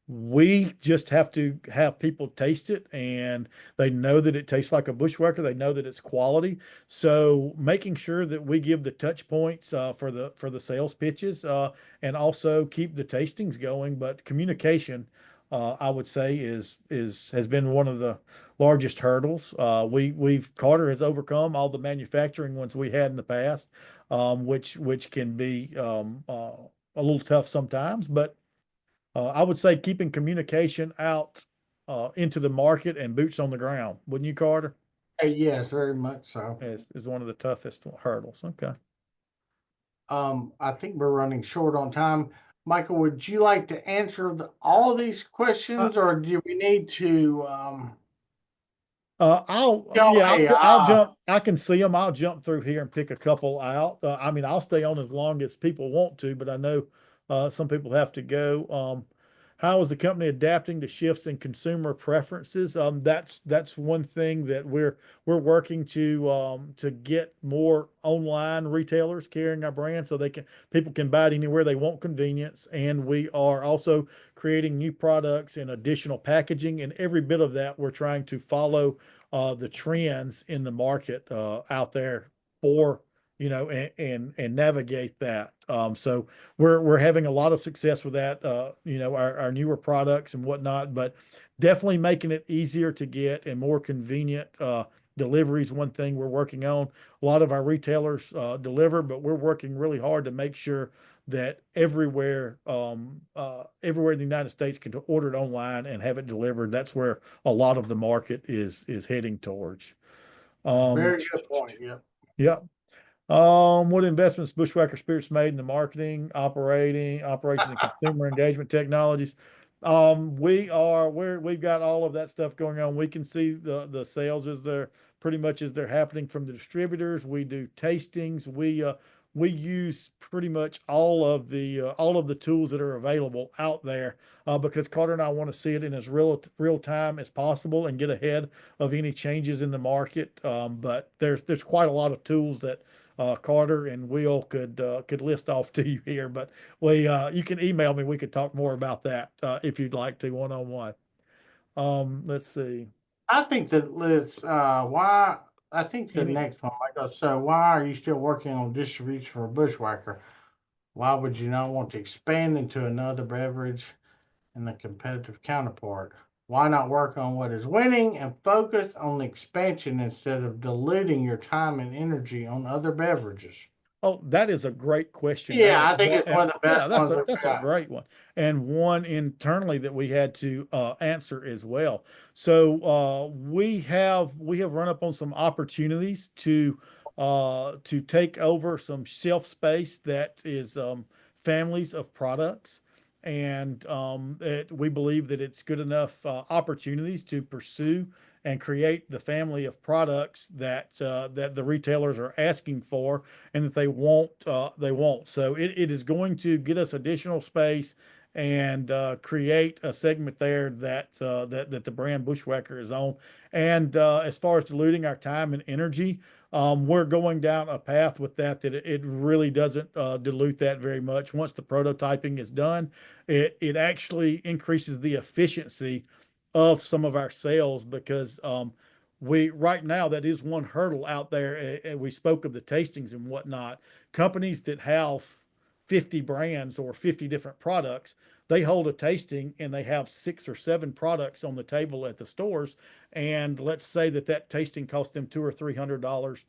We just have to have people taste it and they know that it tastes like a bushwhacker. They know that it's quality. So making sure that we give the touch points for the sales pitches and also keep the tastings going. But communication, I would say, is has been one of the largest hurdles. We've Carter has overcome all the manufacturing ones we had in the past, which can be a little tough sometimes, but I would say keeping communication out into the market and boots on the ground, wouldn't you, Carter? Yes, very much so. Is one of the toughest hurdles. Okay. I think we're running short on time. Michael, would you like to answer all these Uh, questions, or do we need to? Yeah, Hey, I'll jump. I can see them. I'll jump through here and pick a couple out. I mean, I'll stay on as long as people want to, but I know some people have to go. How is the company adapting to shifts in consumer preferences? That's one thing that we're working to get more online retailers carrying our brand so they can people can buy it anywhere they want convenience, and we are also creating new products and additional packaging, and every bit of that we're trying to follow the trends in the market out there for and navigate that. So we're having a lot of success with that. Our newer products and whatnot, but definitely making it easier to get and more convenient. Delivery is one thing we're working on. A lot of our retailers deliver, but we're working really hard to make sure that everywhere in the United States can order it online and have it delivered. That's where a lot of the market is heading towards. Um, very good point. Yep. yeah. What investments Bushwacker Spirits made in the marketing, operations, and consumer engagement technologies? We've got all of that stuff going on. We can see the sales as they're pretty much as they're happening from the distributors. We do tastings. We use pretty much all of the tools that are available out there because Carter and I want to see it in as real time as possible and get ahead of any changes in the market. But there's quite a lot of tools that Carter and Will could list off to you here, but we you can email me. We could talk more about that if you'd like to one on one. Let's see. I think that let's why. I think the Any next one, Michael. So, why are you still working on distribution for Bushwhacker? Why would you not want to expand into another beverage and the competitive counterpart? Why not work on what is winning and focus on the expansion instead of diluting your time and energy on other beverages? Oh, that is a great question. Yeah, I think it's one of the Yeah, best ones we've that's a got. great one, and one internally that we had to answer as well. So we have run up on some opportunities to take over some shelf space that is families of products, and we believe that it's good enough opportunities to pursue and create the family of products that the retailers are asking for and that they won't. So it is going to get us additional space and create a segment there that the brand Bushwhacker is on. And as far as diluting our time and energy, we're going down a path with that it really doesn't dilute that very much. Once the prototyping is done, it actually increases the efficiency of some of our sales because we right now that is one hurdle out there. And we spoke of the tastings and whatnot. Companies that have 50 brands or 50 different products, they hold a tasting and they have 6 or 7 products on the table at the stores. And let's say that tasting costs them $200 or $300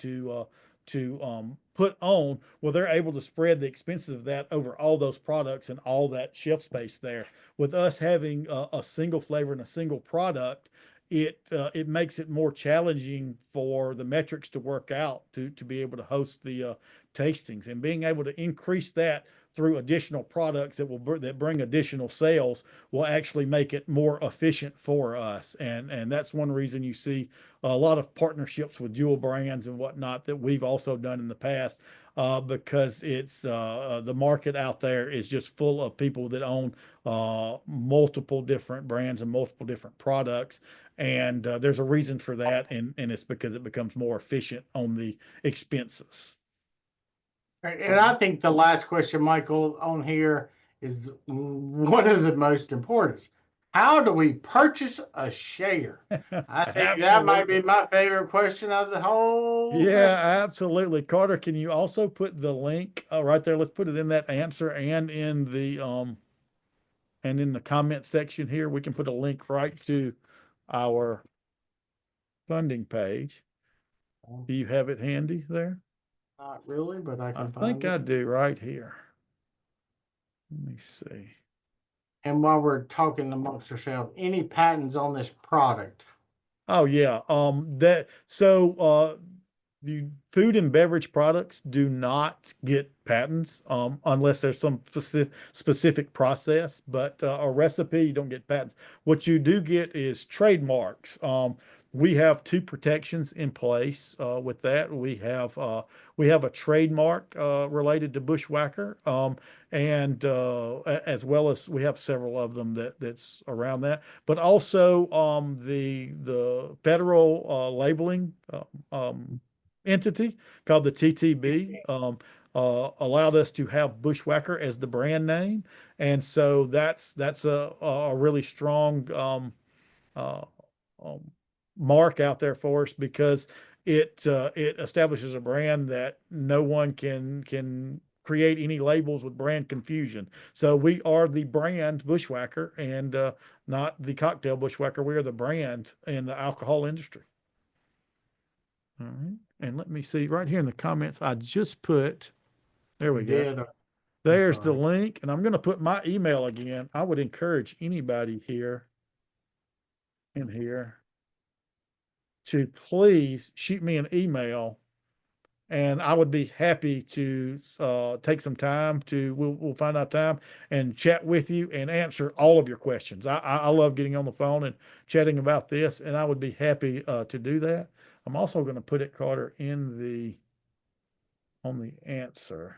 to put on. Well, they're able to spread the expenses of that over all those products and all that shelf space there. With us having a single flavor and a single product, it makes it more challenging for the metrics to work out to be able to host the tastings, and being able to increase that through additional products that bring additional sales will actually make it more efficient for us. And that's one reason you see a lot of partnerships with dual brands and whatnot that we've also done in the past, because it's the market out there is just full of people that own multiple different brands and multiple different products. And there's a reason for that, and it's because it becomes more efficient on the expenses. And I think the last question, Michael, on here is one of the most important. How do we purchase a share? I think that might be Absolutely. my favorite question of the whole thing. Yeah, absolutely. Carter, can you also put the link right there? Let's put it in that answer and in the comment section here. We can put a link right to our funding page. Do you have it handy there? Not really, but I I can think find I it. do right here. Let me see. And while we're talking amongst ourselves, any patents on this product? Oh yeah. That so the food and beverage products do not get patents unless there's some specific process, but a recipe you don't get patents. What you do get is trademarks. We have 2 protections in place with that. We have a trademark related to Bushwacker, and as well as we have several of them that's around that. But also the federal labeling entity called the TTB allowed us to have Bushwacker as the brand name, and so that's a really strong uh, um, mark out there for us, because it establishes a brand that no one can create any labels with brand confusion. So we are the brand Bushwacker, and not the cocktail Bushwacker. We are the brand in the alcohol industry. All right. And let me see right here in the comments. I just put, there we You go. did. I'm There's the sorry. link. And I'm going to put my email again. I would encourage anybody here in here to please shoot me an email, and I would be happy to take some time to we'll find out time and chat with you and answer all of your questions. I love getting on the phone and chatting about this, and I would be happy to do that. I'm also going to put it, Carter, in the on the answer.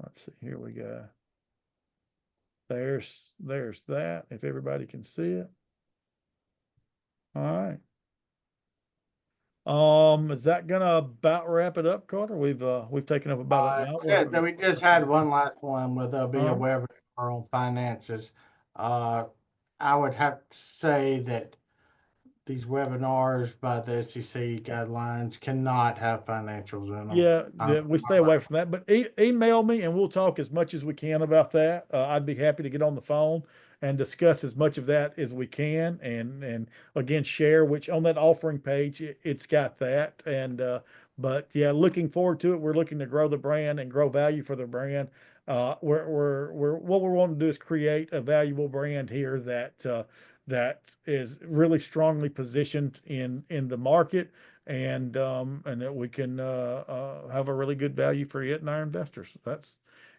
Let's see, here we go. There's that, if everybody can see it. All right. Is that gonna about wrap it up, Carter? We've taken up about an hour. Said that we just had one last one with be a All right. webinar on finances. Uh, I would have to say that these webinars by the SEC guidelines cannot have financials in them. Yeah, we stay away from that, but email me and we'll talk as much as we can about that. I'd be happy to get on the phone and discuss as much of that as we can, and again share, which on that offering page it's got that. And but yeah, looking forward to it. We're looking to grow the brand and grow value for the brand. We're what we're wanting to do is create a valuable brand here that is really strongly positioned in the market, and that we can have a really good value for it and our investors.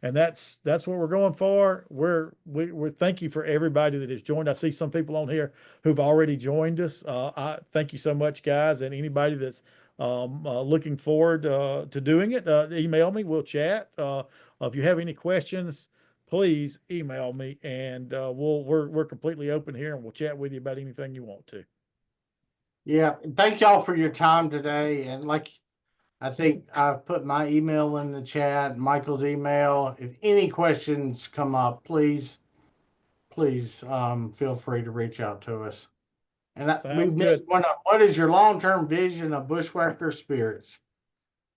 That's what we're going for. We thank you for everybody that has joined. I see some people on here who've already joined us. I thank you so much, guys, and anybody that's looking forward to doing it. Email me. We'll chat. If you have any questions, please email me, and we're completely open here, and we'll chat with you about anything you want to. Yeah, thank y'all for your time today. And like I think I've put my email in the chat, Michael's email. If any questions come up, please feel free to reach out to us. And we Sounds missed good. one of, what is your long-term vision of Bushwacker Spirits?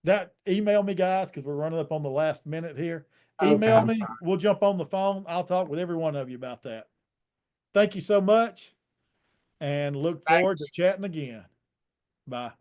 That email me, guys, because we're running up on the last minute here. Okay, Email I'm me. sorry. We'll jump on the phone. I'll talk with every one of you about that. Thank you so much and look forward to Thanks. chatting again. Bye.